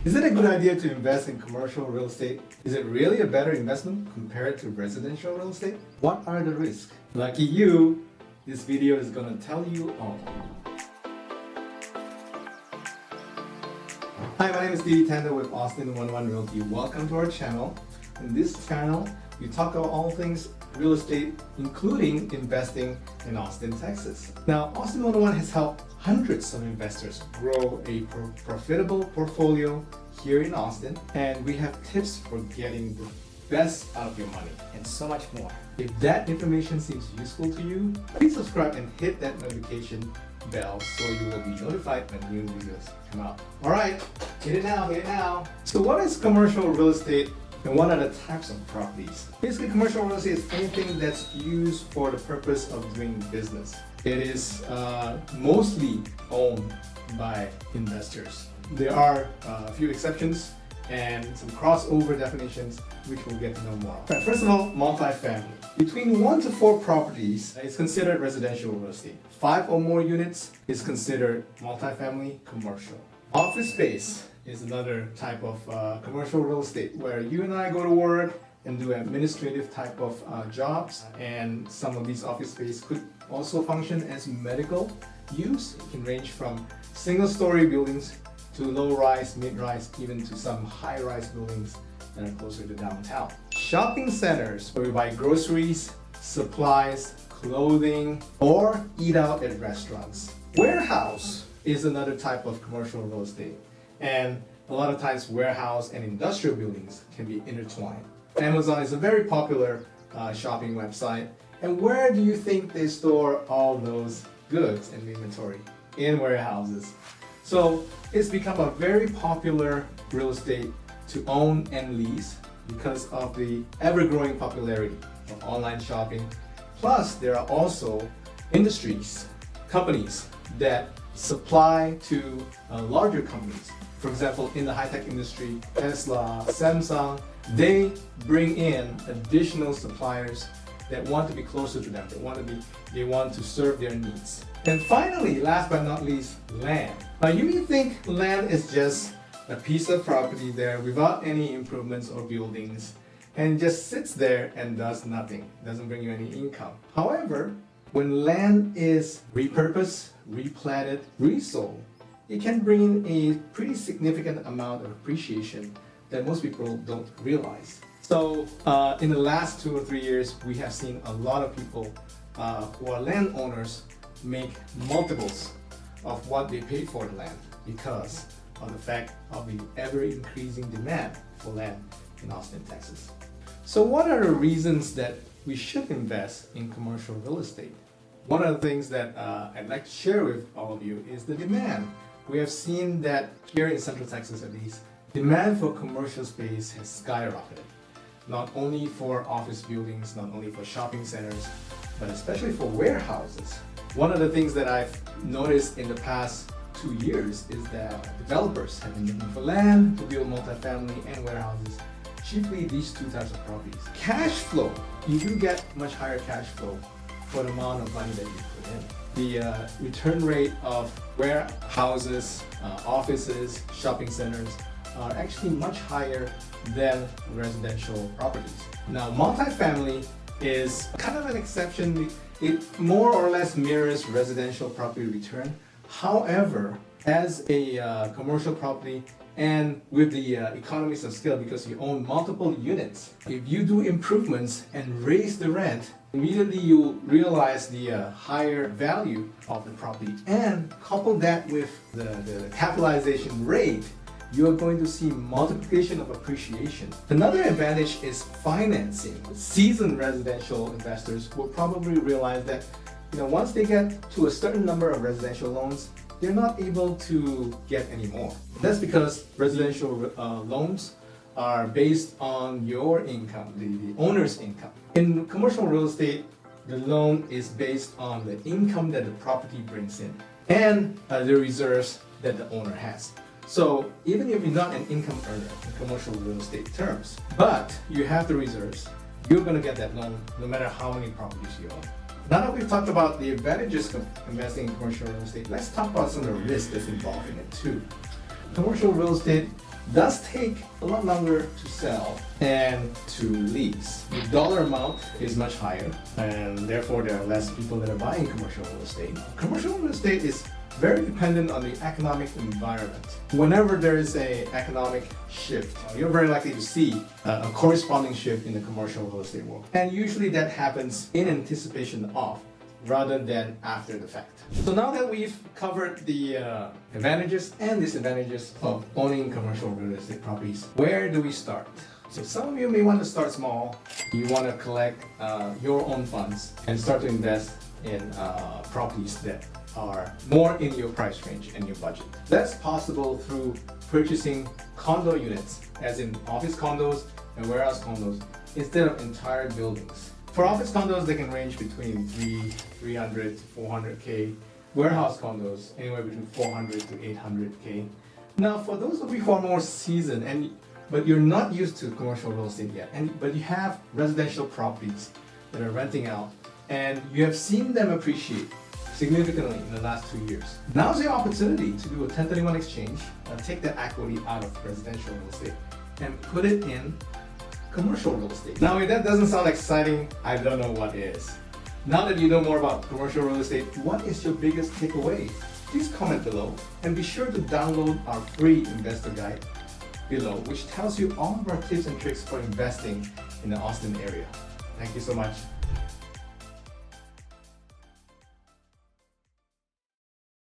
Is it a good idea to invest in commercial real estate? Is it really a better investment compared to residential real estate? What are the risks? Lucky you, this video is gonna tell you all. Hi, my name is Stevie Tanda with Austin 11 Realty. Welcome to our channel. In this channel, we talk about all things real estate, including investing in Austin, Texas. Now, Austin 101 has helped hundreds of investors grow a profitable portfolio here in Austin, and we have tips for getting the best out of your money and so much more. If that information seems useful to you, please subscribe and hit that notification bell so you will be notified when new videos come out. All right, hit it now. So what is commercial real estate? And what are the types of properties? Basically, commercial real estate is anything that's used for the purpose of doing business. It is mostly owned by investors. There are a few exceptions and some crossover definitions which we'll get to know more. Right, first of all, multifamily. Between 1 to 4 properties is considered residential real estate. 5 or more units is considered multifamily commercial. Office space is another type of commercial real estate where you and I go to work and do administrative type of jobs, and some of these office space could also function as medical use. It can range from single-story buildings to low-rise, mid-rise, even to some high-rise buildings that are closer to downtown. Shopping centers where we buy groceries, supplies, clothing, or eat out at restaurants. Warehouse is another type of commercial real estate. And a lot of times warehouse and industrial buildings can be intertwined. Amazon is a very popular shopping website. And where do you think they store all those goods and inventory? In warehouses. So it's become a very popular real estate to own and lease because of the ever-growing popularity of online shopping. Plus, there are also industries, companies that supply to larger companies. For example, in the high-tech industry, Tesla, Samsung, they bring in additional suppliers that want to be closer to them. They want to serve their needs. And finally, last but not least, land. Now you may think land is just a piece of property there without any improvements or buildings and just sits there and does nothing, doesn't bring you any income. However, when land is repurposed, replanted, resold, it can bring in a pretty significant amount of appreciation that most people don't realize. So in the last 2 or 3 years, we have seen a lot of people who are landowners make multiples of what they paid for the land because of the fact of the ever-increasing demand for land in Austin, Texas. So what are the reasons that we should invest in commercial real estate? One of the things that I'd like to share with all of you is the demand. We have seen that here in Central Texas at least, demand for commercial space has skyrocketed. Not only for office buildings, not only for shopping centers, but especially for warehouses. One of the things that I've noticed in the past 2 years is that developers have been looking for land to build multifamily and warehouses, chiefly these 2 types of properties. Cash flow, you do get much higher cash flow for the amount of money that you put in. The return rate of warehouses, offices, shopping centers are actually much higher than residential properties. Now, multifamily is kind of an exception. It more or less mirrors residential property return. However, as a commercial property and with the economies of scale, because you own multiple units, if you do improvements and raise the rent, immediately you realize the higher value of the property, and couple that with the capitalization rate, you are going to see multiplication of appreciation. Another advantage is financing. Seasoned residential investors will probably realize that once they get to a certain number of residential loans, they're not able to get any more. That's because residential loans are based on your income, the owner's income. In commercial real estate, the loan is based on the income that the property brings in and the reserves that the owner has. So even if you're not an income earner in commercial real estate terms, but you have the reserves, you're going to get that loan no matter how many properties you own. Now that we've talked about the advantages of investing in commercial real estate, let's talk about some of the risks that's involved in it too. Commercial real estate does take a lot longer to sell and to lease. The dollar amount is much higher, and therefore there are less people that are buying commercial real estate. Commercial real estate is very dependent on the economic environment. Whenever there is an economic shift, you're very likely to see a corresponding shift in the commercial real estate world. And usually that happens in anticipation of, rather than after the fact. So now that we've covered the advantages and disadvantages of owning commercial real estate properties, where do we start? So some of you may want to start small. You want to collect your own funds and start to invest in properties that are more in your price range and your budget. That's possible through purchasing condo units, as in office condos and warehouse condos, instead of entire buildings. For office condos, they can range between 300 to 400K. Warehouse condos, anywhere between 400 to 800K. Now, for those of you who are more seasoned, but you're not used to commercial real estate yet, but you have residential properties that are renting out, and you have seen them appreciate significantly in the last 2 years. Now's your opportunity to do a 1031 exchange, take that equity out of residential real estate, and put it in commercial real estate. Now, if that doesn't sound exciting, I don't know what is. Now that you know more about commercial real estate, what is your biggest takeaway? Please comment below, and be sure to download our free investor guide below, which tells you all of our tips and tricks for investing in the Austin area. Thank you so much.